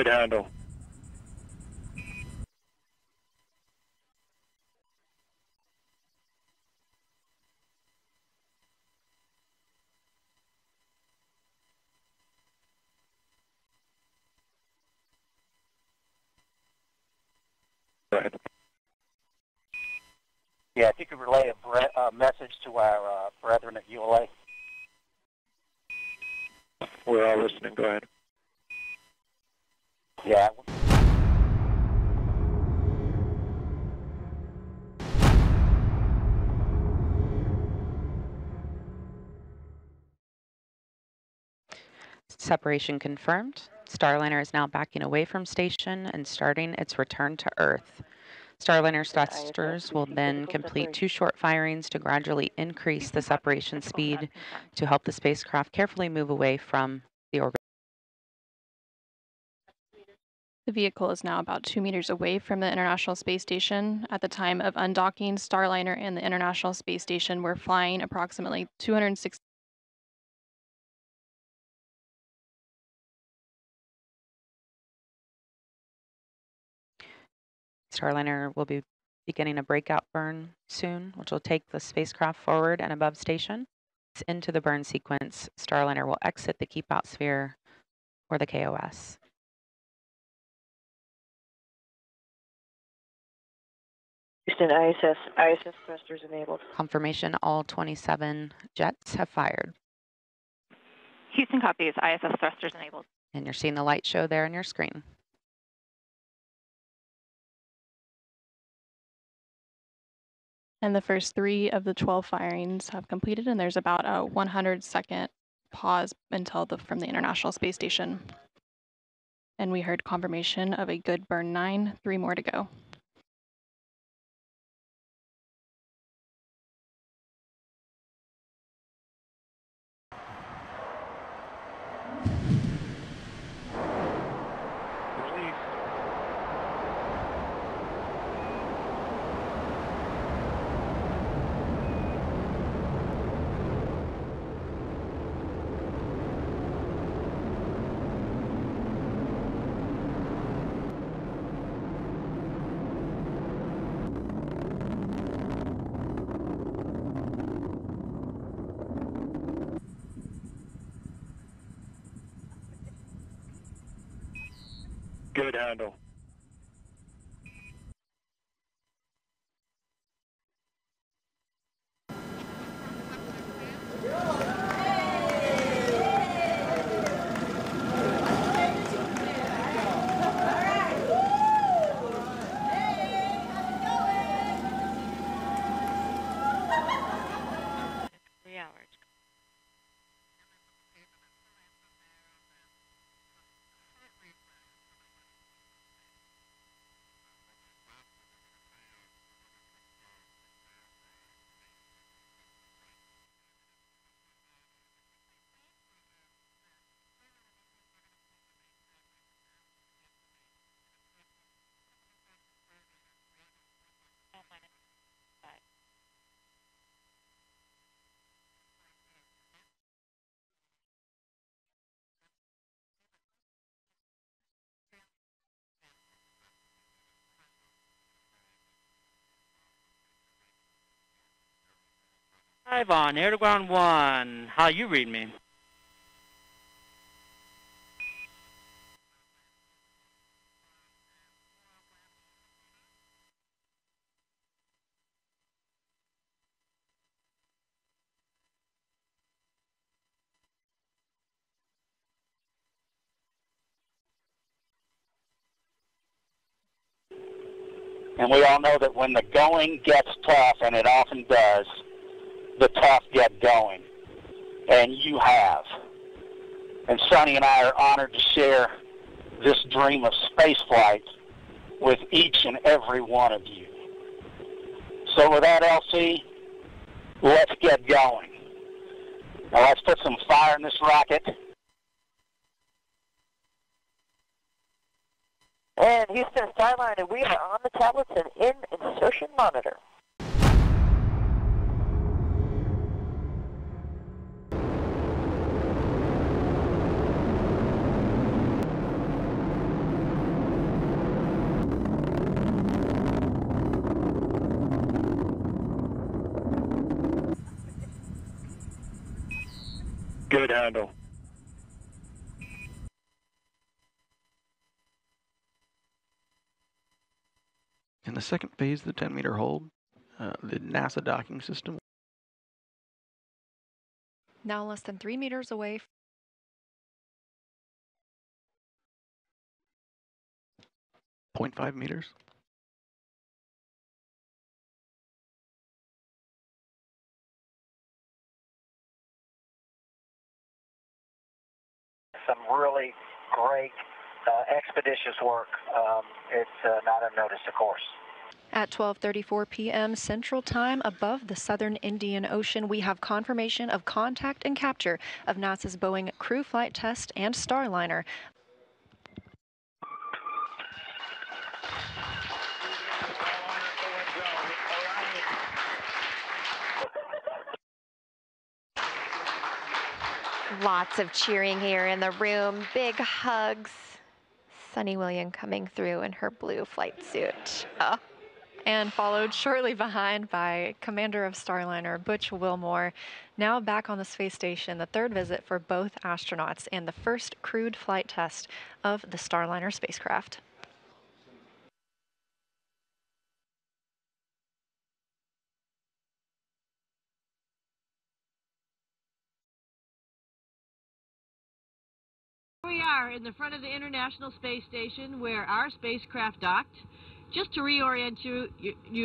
Good handle. Go ahead. Yeah, if you could relay a message to our brethren at ULA. We're all listening. Go ahead. Yeah. Separation confirmed. Starliner is now backing away from station and starting its return to Earth. Starliner thrusters will then complete 2 short firings to gradually increase the separation speed to help the spacecraft carefully move away from the orbit. The vehicle is now about 2 meters away from the International Space Station. At the time of undocking, Starliner and the International Space Station were flying approximately 260. Starliner will be beginning a breakout burn soon, which will take the spacecraft forward and above station. Into the burn sequence, Starliner will exit the keep out sphere or the KOS. Houston, ISS thrusters enabled. Confirmation, all 27 jets have fired. Houston copies, ISS thrusters enabled. And you're seeing the light show there on your screen. And the first 3 of the 12 firings have completed, and there's about a 100-second pause until from the International Space Station. And we heard confirmation of a good burn 9, 3 more to go. Good handle. Hi, Vaughn, air to ground 1. How you read me? And we all know that when the going gets tough, and it often does, the tough get going. And you have. And Sonny and I are honored to share this dream of spaceflight with each and every one of you. So with that, LC, let's get going. Now let's put some fire in this rocket. And Houston Starliner, we are on the tablets and in insertion monitor. Good handle. In the second phase of the 10-meter hold, the NASA docking system. Now less than 3 meters away. 0.5 meters. Some really great expeditious work. It's not unnoticed, of course. At 12:34 p.m. Central Time above the southern Indian Ocean, we have confirmation of contact and capture of NASA's Boeing crew flight test and Starliner. Lots of cheering here in the room. Big hugs. Sunny William coming through in her blue flight suit. Oh. And followed shortly behind by Commander of Starliner, Butch Wilmore, now back on the space station, the third visit for both astronauts and the first crewed flight test of the Starliner spacecraft. Here we are in the front of the International Space Station where our spacecraft docked. Just to reorient you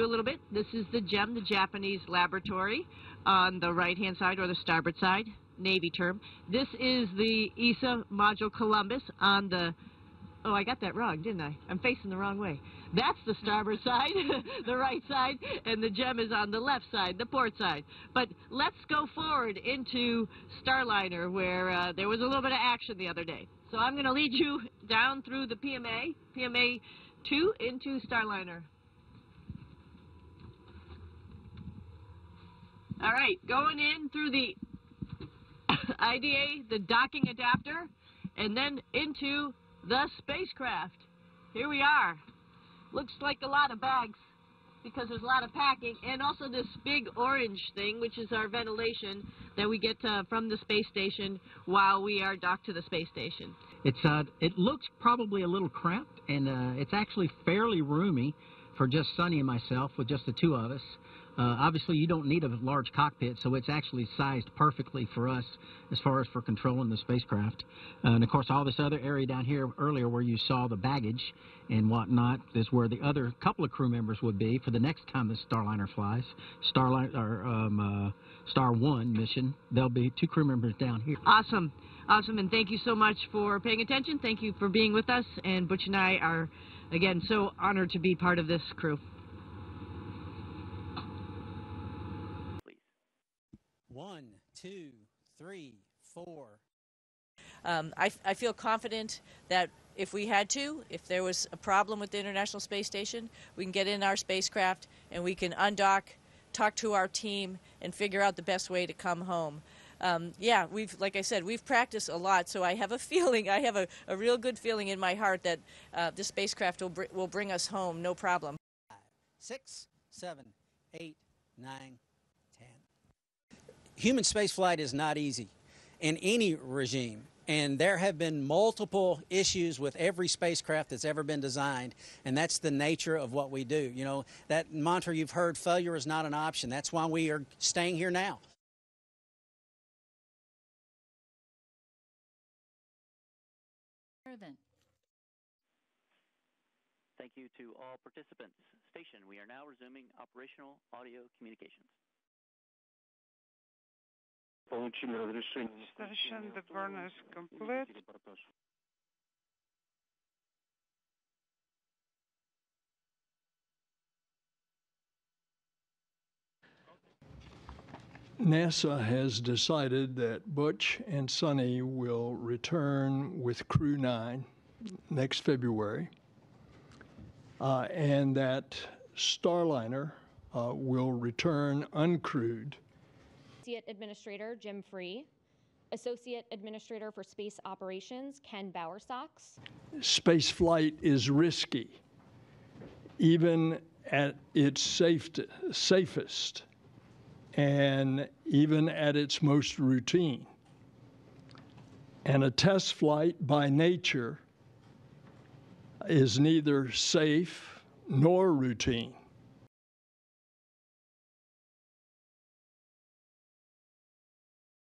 a little bit, this is the GEM, the Japanese laboratory, on the right-hand side or the starboard side, Navy term. This is the ESA module Columbus on the, oh, I got that wrong, didn't I? I'm facing the wrong way. That's the starboard side, the right side, and the GEM is on the left side, the port side. But let's go forward into Starliner, where there was a little bit of action the other day. So I'm going to lead you down through the PMA 2 into Starliner. All right, going in through the IDA, the docking adapter, and then into the spacecraft. Here we are. Looks like a lot of bags because there's a lot of packing, and also this big orange thing, which is our ventilation that we get from the space station while we are docked to the space station. It looks probably a little cramped, and it's actually fairly roomy for just Sunny and myself, with just the two of us. Obviously, you don't need a large cockpit, so it's actually sized perfectly for us as far as for controlling the spacecraft. And, of course, all this other area down here earlier where you saw the baggage and whatnot is where the other couple of crew members would be for the next time the Starliner flies. Star 1 mission, there'll be 2 crew members down here. Awesome. Awesome, and thank you so much for paying attention. Thank you for being with us, and Butch and I are, again, so honored to be part of this crew. 1, 2, 3, 4. I feel confident that if we had to, if there was a problem with the International Space Station, we can get in our spacecraft and we can undock, talk to our team, and figure out the best way to come home. Yeah, like I said, we've practiced a lot, so I have a feeling, I have a real good feeling in my heart that this spacecraft will bring us home, no problem. 5, 6, 7, 8, 9, 10. Human spaceflight is not easy in any regime, and there have been multiple issues with every spacecraft that's ever been designed, and that's the nature of what we do. You know, that mantra you've heard, failure is not an option. That's why we are staying here now. Then. Thank you to all participants. Station, we are now resuming operational audio communications. Station, the burn is complete. NASA has decided that Butch and Sunny will return with Crew 9 next February, and that Starliner will return uncrewed. Associate Administrator Jim Free, Associate Administrator for Space Operations Ken Bowersox. Space flight is risky, even at its safest, and even at its most routine. And a test flight by nature is neither safe nor routine.